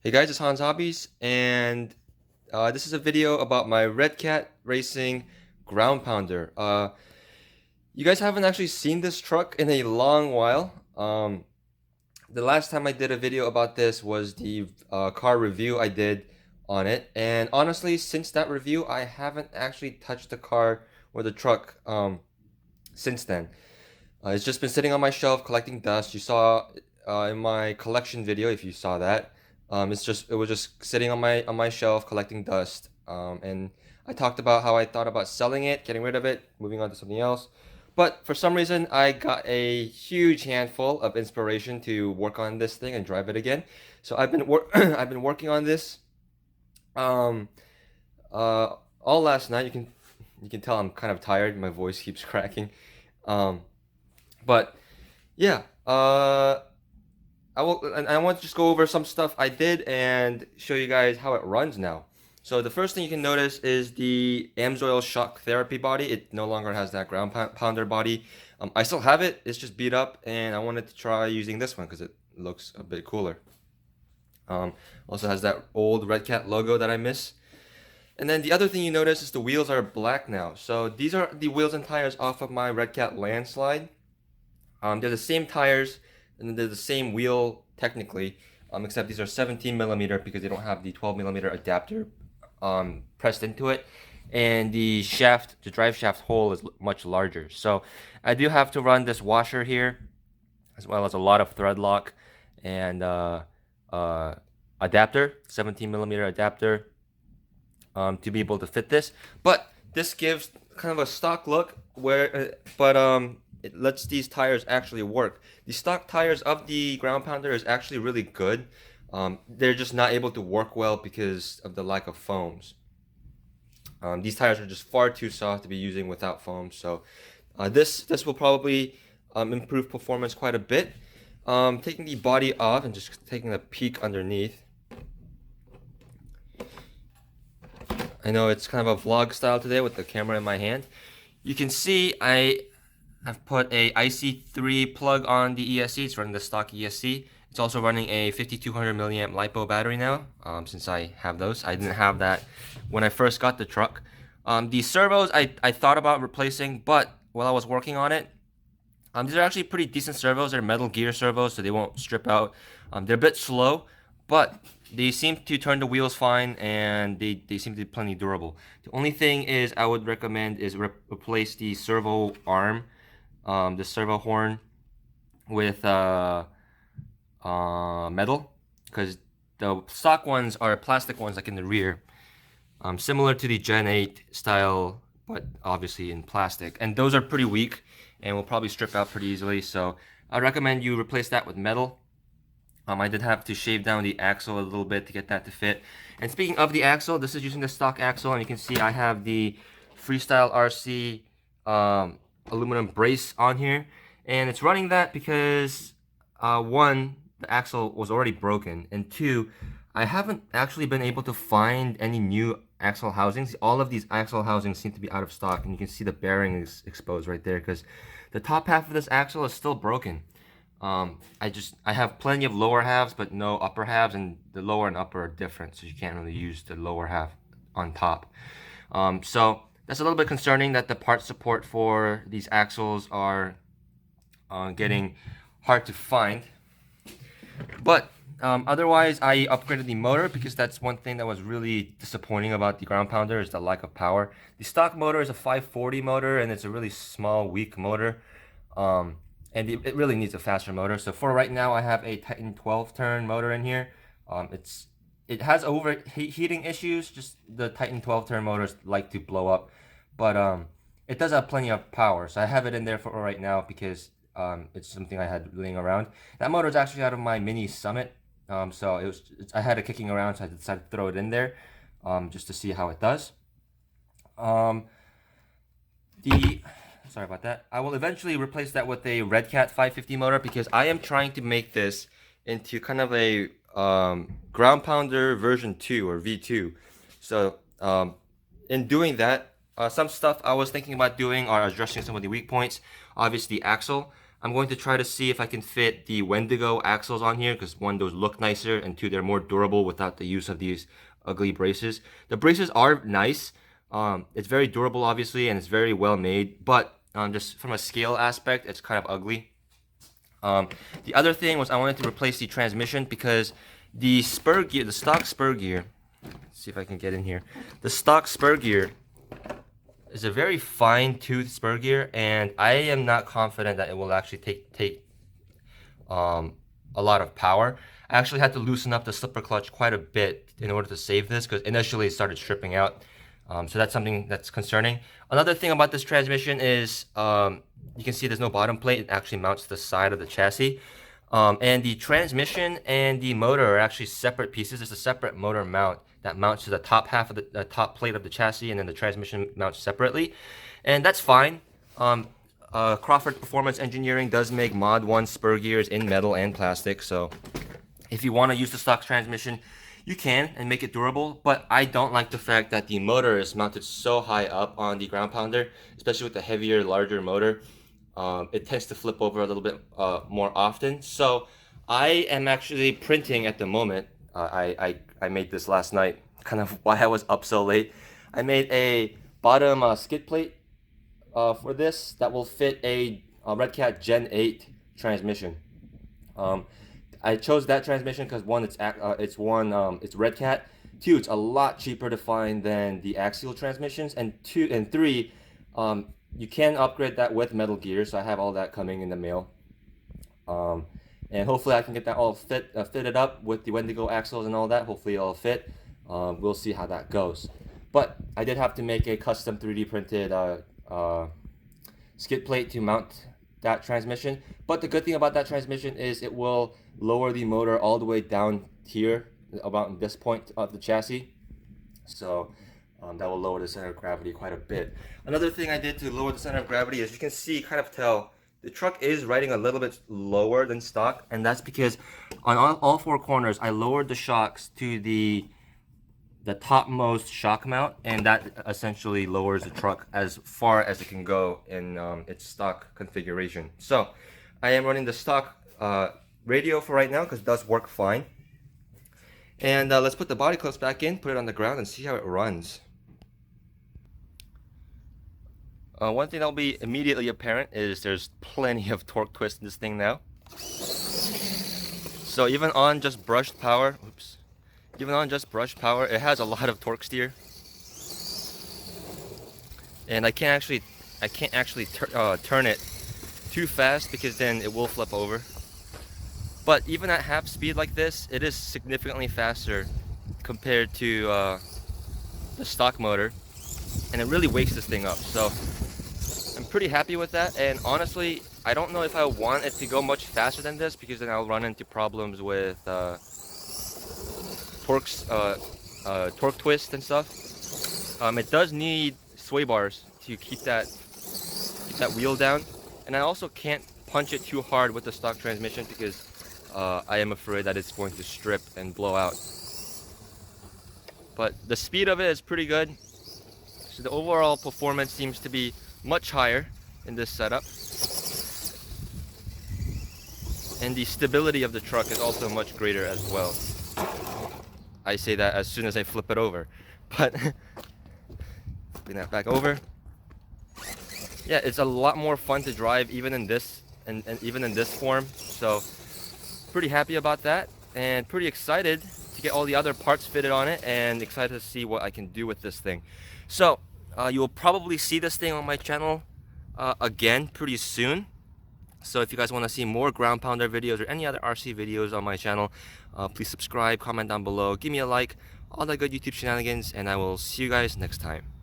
Hey guys, it's Hans Hobbies, and this is a video about my Redcat Racing Ground Pounder. You guys haven't actually seen this truck in a long while. The last time I did a video about this was the car review I did on it, and honestly, since that review, I haven't actually touched the car or the truck since then. It's just been sitting on my shelf collecting dust. You saw in my collection video, if you saw that, it was just sitting on my shelf collecting dust. And I talked about how I thought about selling it, getting rid of it, moving on to something else. But for some reason, I got a huge handful of inspiration to work on this thing and drive it again. So I've been working on this um, all last night. You can tell I'm kind of tired. My voice keeps cracking. Um, but yeah, I want to just go over some stuff I did and show you guys how it runs now. So the first thing you can notice is the Amsoil shock therapy body. It no longer has that pounder body. I still have it. It's just beat up, and I wanted to try using this one because it looks a bit cooler. Also has that old Redcat logo that I miss. And then the other thing you notice is the wheels are black now. So these are the wheels and tires off of my Redcat Landslide. They're the same tires and they're the same wheel technically, except these are 17 millimeter because they don't have the 12 millimeter adapter pressed into it, and the drive shaft hole is much larger. So I do have to run this washer here, as well as a lot of thread lock and adapter, 17 millimeter adapter, to be able to fit this. But this gives kind of a stock look it lets these tires actually work. The stock tires of the ground pounder is actually really good. They're just not able to work well because of the lack of foams. These tires are just far too soft to be using without foam. So this will probably improve performance quite a bit. Taking the body off and just taking a peek underneath. I know it's kind of a vlog style today with the camera in my hand. You can see I've put a IC3 plug on the ESC. It's running the stock ESC. It's also running a 5200 milliamp LiPo battery now, since I have those. I didn't have that when I first got the truck. The servos I thought about replacing, but while I was working on it, these are actually pretty decent servos. They're metal gear servos, so they won't strip out. They're a bit slow, but they seem to turn the wheels fine, and they seem to be plenty durable. The only thing is I would recommend is replace the servo arm, the servo horn, with metal, because the stock ones are plastic ones like in the rear, similar to the Gen 8 style, but obviously in plastic, and those are pretty weak and will probably strip out pretty easily. So I recommend you replace that with metal. I did have to shave down the axle a little bit to get that to fit. And speaking of the axle, this is using the stock axle, and you can see I have the Freestyle RC aluminum brace on here, and it's running that because one, the axle was already broken, and two, I haven't actually been able to find any new axle housings. All of these axle housings seem to be out of stock, and you can see the bearing is exposed right there because the top half of this axle is still broken. I have plenty of lower halves, but no upper halves, and the lower and upper are different, so you can't really use the lower half on top. So that's a little bit concerning that the part support for these axles are getting hard to find. But otherwise, I upgraded the motor because that's one thing that was really disappointing about the ground pounder is the lack of power. The stock motor is a 540 motor, and it's a really small, weak motor. And it really needs a faster motor. So for right now, I have a Titan 12 turn motor in here. It has overheating issues. Just the Titan 12 turn motors like to blow up, but it does have plenty of power. So I have it in there for right now because it's something I had laying around. That motor is actually out of my Mini Summit. So I had it kicking around, so I decided to throw it in there just to see how it does. Sorry about that. I will eventually replace that with a Redcat 550 motor because I am trying to make this into kind of a ground pounder version 2 or V2. So in doing that, some stuff I was thinking about doing are addressing some of the weak points. Obviously, the axle. I'm going to try to see if I can fit the Wendigo axles on here, because one, those look nicer, and two, they're more durable without the use of these ugly braces. The braces are nice. It's very durable, obviously, and it's very well made, but just from a scale aspect, it's kind of ugly. The other thing was I wanted to replace the transmission, because the spur gear, the stock spur gear, let's see if I can get in here. The stock spur gear is a very fine-toothed spur gear, and I am not confident that it will actually take a lot of power. I actually had to loosen up the slipper clutch quite a bit in order to save this, because initially it started stripping out. So that's something that's concerning. Another thing about this transmission is you can see there's no bottom plate. It actually mounts to the side of the chassis. And the transmission and the motor are actually separate pieces. There's a separate motor mount that mounts to the top half of the top plate of the chassis, and then the transmission mounts separately. And that's fine. Crawford Performance Engineering does make Mod 1 spur gears in metal and plastic, so if you want to use the stock transmission, you can and make it durable, but I don't like the fact that the motor is mounted so high up on the ground pounder, especially with the heavier, larger motor. It tends to flip over a little bit more often. So I am actually printing at the moment. I made this last night, kind of why I was up so late. I made a bottom skid plate for this that will fit a Redcat Gen 8 transmission. I chose that transmission because one, it's Redcat. Two, it's a lot cheaper to find than the axial transmissions, and three, you can upgrade that with metal gear. So I have all that coming in the mail, and hopefully I can get that all fitted up with the Wendigo axles and all that. Hopefully it'll fit. We'll see how that goes. But I did have to make a custom 3D printed skid plate to mount that transmission. But the good thing about that transmission is it will lower the motor all the way down here, about this point of the chassis. So that will lower the center of gravity quite a bit. Another thing I did to lower the center of gravity is, you can see, kind of tell, the truck is riding a little bit lower than stock, and that's because on all four corners I lowered the shocks to the topmost shock mount, and that essentially lowers the truck as far as it can go in its stock configuration. So I am running the stock radio for right now because it does work fine. And let's put the body clips back in, put it on the ground, and see how it runs. One thing that will be immediately apparent is there's plenty of torque twist in this thing now. So even on just brushed power, it has a lot of torque steer. And I can't actually turn it too fast, because then it will flip over. But even at half speed like this, it is significantly faster compared to the stock motor, and it really wakes this thing up. So I'm pretty happy with that, and honestly, I don't know if I want it to go much faster than this, because then I'll run into problems with torque twist and stuff. It does need sway bars to keep that wheel down, and I also can't punch it too hard with the stock transmission, because I am afraid that it's going to strip and blow out. But the speed of it is pretty good, so the overall performance seems to be much higher in this setup, and the stability of the truck is also much greater as well. I say that as soon as I flip it over, but flipping that back over, yeah, it's a lot more fun to drive even in this and even in this form. So pretty happy about that, and pretty excited to get all the other parts fitted on it, and excited to see what I can do with this thing. So you will probably see this thing on my channel again pretty soon. So if you guys want to see more ground pounder videos or any other RC videos on my channel, please subscribe, comment down below, give me a like, all that good YouTube shenanigans, and I will see you guys next time.